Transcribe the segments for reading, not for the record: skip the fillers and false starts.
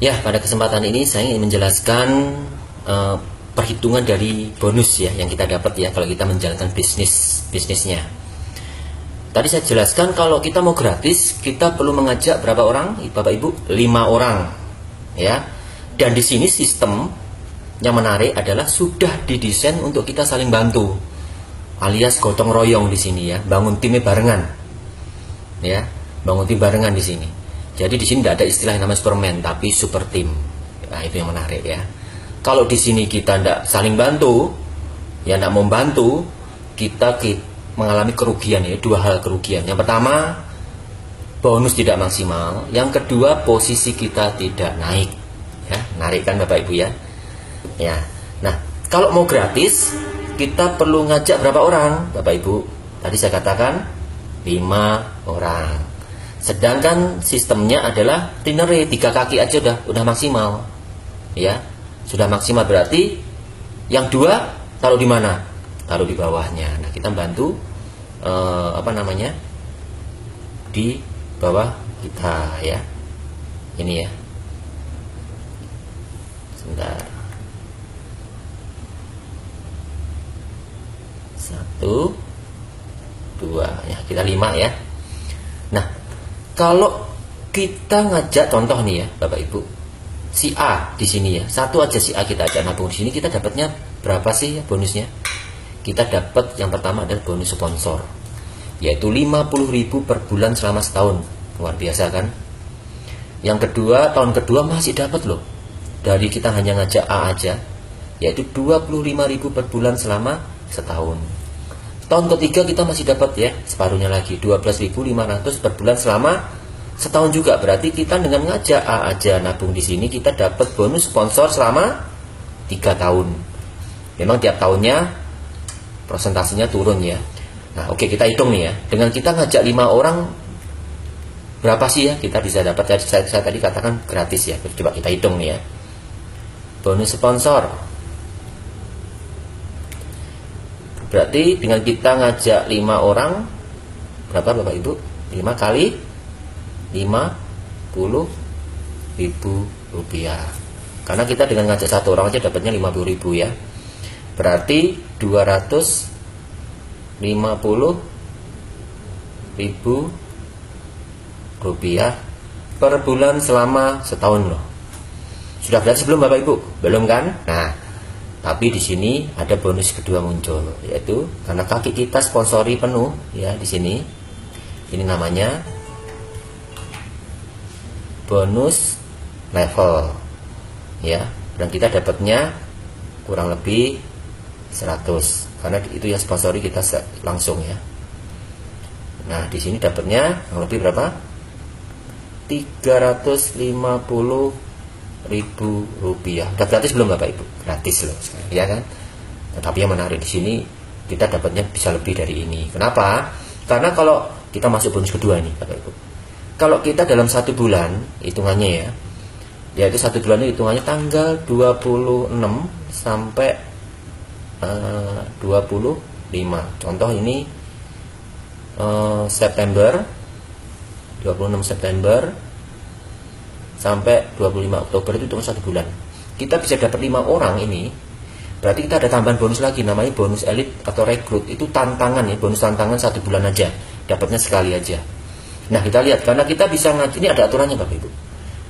Ya, pada kesempatan ini saya ingin menjelaskan perhitungan dari bonus ya yang kita dapat ya kalau kita menjalankan bisnisnya. Tadi saya jelaskan kalau kita mau gratis, kita perlu mengajak berapa orang, Bapak Ibu? 5 orang. Ya. Dan di sini sistem yang menarik adalah sudah didesain untuk kita saling bantu. Alias gotong royong di sini ya, bangun timnya barengan. Ya, bangun tim barengan di sini. Jadi di sini tidak ada istilah yang namanya Superman, tapi super team. Nah, itu yang menarik ya. Kalau di sini kita tidak saling bantu, ya tidak membantu, kita mengalami kerugian ya, 2 hal kerugian. Yang pertama, bonus tidak maksimal. Yang kedua, posisi kita tidak naik. Ya, menarik kan Bapak Ibu ya. Ya. Nah, kalau mau gratis, kita perlu ngajak berapa orang, Bapak Ibu? Tadi saya katakan 5 orang. Sedangkan sistemnya adalah trinere 3 kaki aja udah maksimal. Ya. Sudah maksimal berarti yang 2 taruh di mana? Taruh di bawahnya. Nah, kita bantu di bawah kita ya. Ini ya. Sebentar. 1 2 ya, kita 5 ya. Nah, kalau kita ngajak contoh nih ya Bapak Ibu, si A di sini ya, satu aja si A kita ajak nabung di sini, kita dapatnya berapa sih ya bonusnya? Kita dapat yang pertama adalah bonus sponsor, yaitu 50.000 per bulan selama setahun. Luar biasa kan? Yang kedua, tahun kedua masih dapat loh, dari kita hanya ngajak A aja, yaitu 25.000 per bulan selama setahun. Tahun ketiga kita masih dapat ya separuhnya lagi, 12.500 per bulan selama setahun juga. Berarti kita dengan ngajak A aja nabung di sini, kita dapat bonus sponsor selama 3 tahun. Memang tiap tahunnya presentasinya turun ya. Nah, oke, kita hitung nih ya. Dengan kita ngajak 5 orang, berapa sih ya kita bisa dapat? Saya tadi katakan gratis ya. Coba kita hitung nih ya. Bonus sponsor. Berarti dengan kita ngajak 5 orang, berapa Bapak Ibu? 5 kali 50.000 rupiah. Karena kita dengan ngajak 1 orang aja dapatnya 50.000 ya. Berarti 250.000 rupiah per bulan selama setahun loh. Sudah gratis belum Bapak Ibu? Belum kan? Nah, tapi di sini ada bonus kedua muncul, yaitu karena kaki kita sponsori penuh ya di sini. Ini namanya bonus level ya, dan kita dapatnya kurang lebih 100 karena itu yang sponsori kita langsung ya. Nah, di sini dapatnya kurang lebih berapa? 350.000 rupiah. Udah gratis belum Bapak Ibu? Gratis loh sekarang, ya kan? Tetapi yang menarik di sini kita dapatnya bisa lebih dari ini. Kenapa? Karena kalau kita masuk bonus kedua nih Bapak Ibu, kalau kita dalam 1 bulan hitungannya ya, yaitu 1 bulan itu hitungannya tanggal 26 sampai 25. Contoh ini September, 26 September sampai 25 Oktober itu cuma 1 bulan. Kita bisa dapat 5 orang ini. Berarti kita ada tambahan bonus lagi, namanya bonus elit atau rekrut. Itu tantangan ya, bonus tantangan 1 bulan aja, dapatnya sekali aja. Nah, kita lihat, karena kita bisa ngajak, ini ada aturannya Bapak Ibu.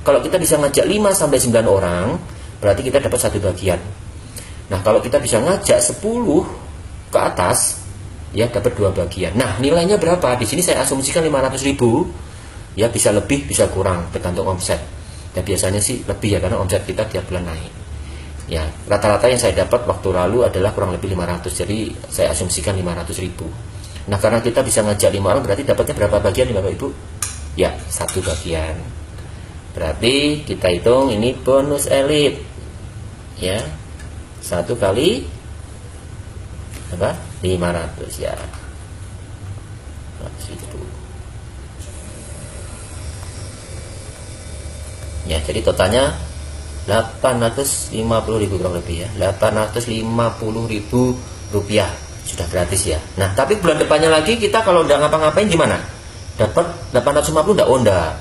Kalau kita bisa ngajak 5 sampai 9 orang, berarti kita dapat 1 bagian. Nah, kalau kita bisa ngajak 10 ke atas, ya dapat 2 bagian. Nah, nilainya berapa? Di sini saya asumsikan 500.000. Ya, bisa lebih, bisa kurang, tergantung omset. Dan biasanya sih lebih ya, karena omset kita tiap bulan naik. Ya, rata-rata yang saya dapat waktu lalu adalah kurang lebih 500. Jadi saya asumsikan 500.000. Nah, karena kita bisa ngajak 5 orang, berarti dapatnya berapa bagian nih Bapak Ibu? Ya, 1 bagian. Berarti kita hitung ini bonus elit. Ya, 1 kali apa? 500 ya. 100.000. Ya, jadi totalnya 850.000 kurang lebih ya. 850.000 rupiah sudah gratis ya. Nah, tapi bulan depannya lagi kita kalau udah ngapa-ngapain gimana? Dapat 850 enggak? Oh, enggak.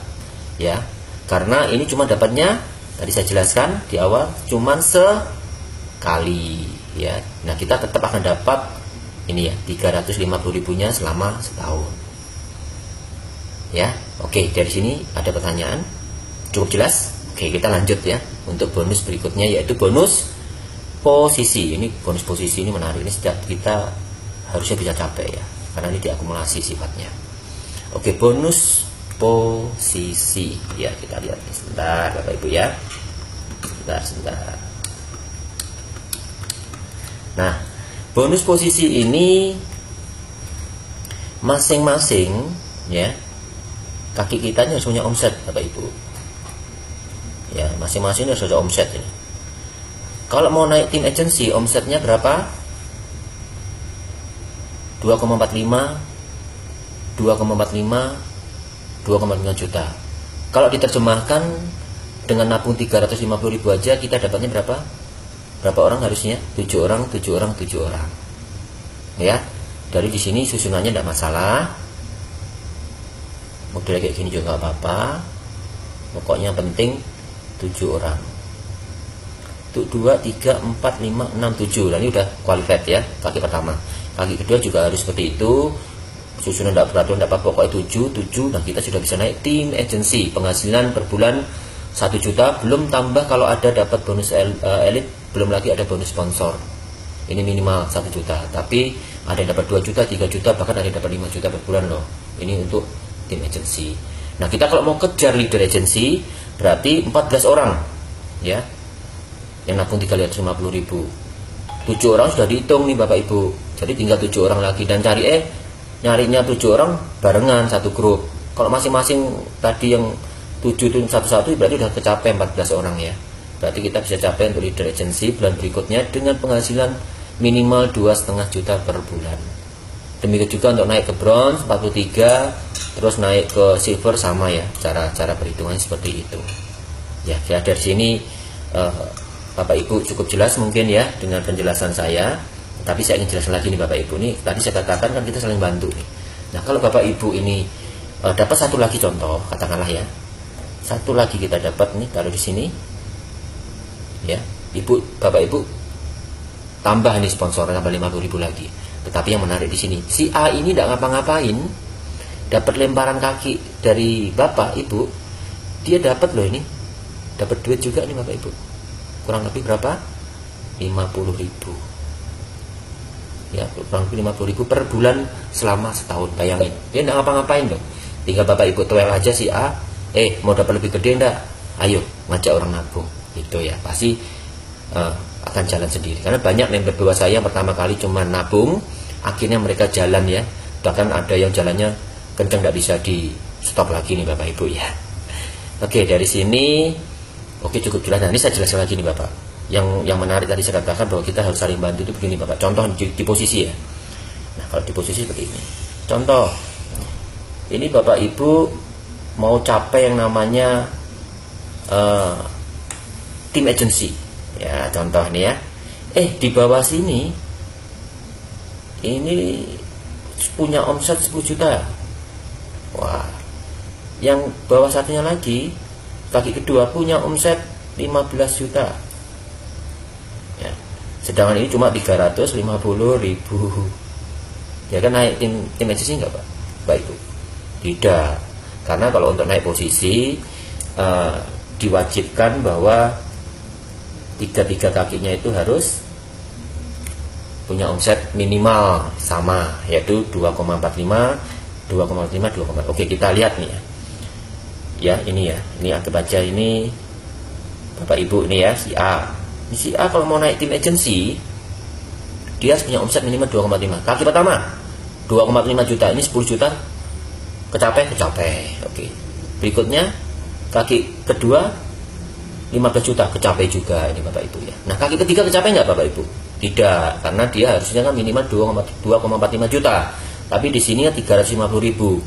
Ya. Karena ini cuma dapatnya Tadi saya jelaskan di awal cuman sekali ya. Nah, kita tetap akan dapat ini ya 350 ribunya selama setahun. Ya, oke, dari sini ada pertanyaan? Cukup jelas? Oke, kita lanjut ya untuk bonus berikutnya, yaitu bonus posisi. Ini bonus posisi ini menarik, ini setiap kita harusnya bisa capai ya, karena ini diakumulasi sifatnya. Oke, bonus posisi ya, kita lihat sebentar Bapak Ibu ya, sebentar. Nah, bonus posisi ini masing-masing ya, kaki kita harus punya omset Bapak Ibu ya, masing-masing harus ada omset ini. Kalau mau naik tim agency, omsetnya berapa? 2,45 juta. Kalau diterjemahkan dengan nabung 350 ribu aja, kita dapatnya berapa? Berapa orang harusnya? 7 orang. Ya, dari di sini susunannya tidak masalah. Model kayak gini juga nggak apa-apa. Pokoknya penting 7 orang. Untuk 2, 3, 4, 5, 6, 7. Dan ini udah qualified ya, kaki pertama. Kaki kedua juga harus seperti itu. Susunan tidak beratur, tidak apa, pokoknya 7. Nah, kita sudah bisa naik tim agency. Penghasilan per bulan 1 juta. Belum tambah kalau ada dapat bonus elit. Belum lagi ada bonus sponsor. Ini minimal 1 juta. Tapi ada yang dapat 2 juta, 3 juta, bahkan ada yang dapat 5 juta per bulan loh. Ini untuk tim agency. Nah, kita kalau mau kejar leader agency, berarti 14 orang ya, yang nabung 350 ribu. 7 orang sudah dihitung nih Bapak Ibu. Jadi tinggal 7 orang lagi, dan nyarinya 7 orang barengan satu grup. Kalau masing-masing tadi yang 7 itu satu-satu, berarti sudah kecapai 14 orang ya. Berarti kita bisa capai untuk leader agency bulan berikutnya dengan penghasilan minimal 2,5 juta per bulan. Demikian juga untuk naik ke bronze 43, terus naik ke silver sama ya, cara perhitungannya seperti itu. Ya, dari sini Bapak Ibu cukup jelas mungkin ya dengan penjelasan saya. Tapi saya ingin jelaskan lagi nih Bapak Ibu nih. Tadi saya katakan kan kita saling bantu nih. Nah, kalau Bapak Ibu ini dapat satu lagi contoh, katakanlah ya, satu lagi kita dapat nih, taruh di sini ya, Bapak Ibu tambah nih sponsor, tambah 50 ribu lagi. Tetapi yang menarik di sini, si A ini tidak ngapa-ngapain, dapat lemparan kaki dari Bapak Ibu, dia dapat loh ini, dapat duit juga nih Bapak Ibu, kurang lebih berapa? 50 ribu ya, kurang lebih 50 ribu per bulan selama setahun. Bayangin, dia tidak ngapa-ngapain loh, tinggal Bapak Ibu toel aja si A, mau dapat lebih gede enggak? Ayo ngajak orang nabung, gitu ya, pasti akan jalan sendiri. Karena banyak member bawah saya yang pertama kali cuma nabung, akhirnya mereka jalan ya, bahkan ada yang jalannya kencang, tidak bisa di stop lagi nih Bapak Ibu ya. Oke, dari sini cukup jelas. Nah, ini saya jelaskan lagi nih Bapak, yang menarik tadi saya katakan bahwa kita harus saling bantu itu begini Bapak. Contoh di posisi ya. Nah, kalau di posisi seperti ini, contoh ini Bapak Ibu mau capai yang namanya tim agency ya, contoh nih ya, di bawah sini ini punya omset 10 juta. Wah, yang bawah satunya lagi, kaki kedua, punya omset 15 juta ya. Sedangkan ini cuma 350 ribu ya, kan naik tim agency enggak Pak? Baik Ibu? Tidak, karena kalau untuk naik posisi diwajibkan bahwa tiga kakinya itu harus punya omset minimal sama, yaitu 2,45, 2,4. Oke, kita lihat nih ya, ini anggap aja ini Bapak Ibu ini ya, si A. Si A kalau mau naik tim agency, dia harus punya omset minimal 2,5. Kaki pertama 2,5 juta, ini 10 juta kecapai. Oke, berikutnya kaki kedua 15 juta kecapai juga ini Bapak Ibu ya. Nah, kaki ketiga kecapai nggak Bapak Ibu? Tidak, karena dia harusnya kan minimal 2,45 juta. Tapi di sini ya 350 ribu.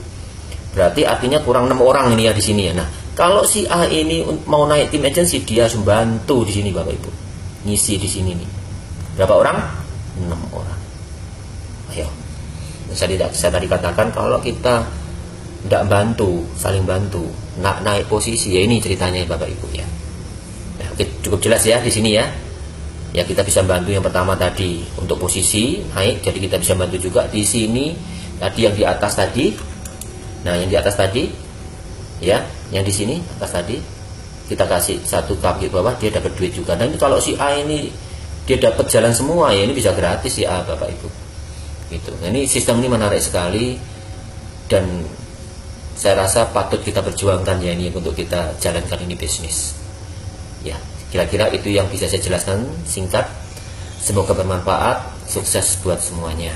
Berarti artinya kurang 6 orang ini ya di sini ya. Nah, kalau si A ini mau naik tim agency, dia harus membantu di sini Bapak Ibu. Ngisi di sini nih. Berapa orang? 6 orang. Ayo. Saya tadi katakan kalau kita tidak bantu, saling bantu, naik posisi ya, ini ceritanya Bapak Ibu ya. Oke, cukup jelas ya di sini ya. Ya, kita bisa bantu yang pertama tadi untuk posisi naik, jadi kita bisa bantu juga di sini tadi yang di atas tadi. Nah, yang di atas tadi ya, yang di sini atas tadi kita kasih satu kaki bawah, dia dapat duit juga. Dan kalau si A ini dia dapat jalan semua ya, ini bisa gratis ya Bapak Ibu. Gitu. Nah, ini sistem ini menarik sekali dan saya rasa patut kita perjuangkan ya ini untuk kita jalankan ini bisnis. Ya, kira-kira itu yang bisa saya jelaskan singkat. Semoga bermanfaat, sukses buat semuanya.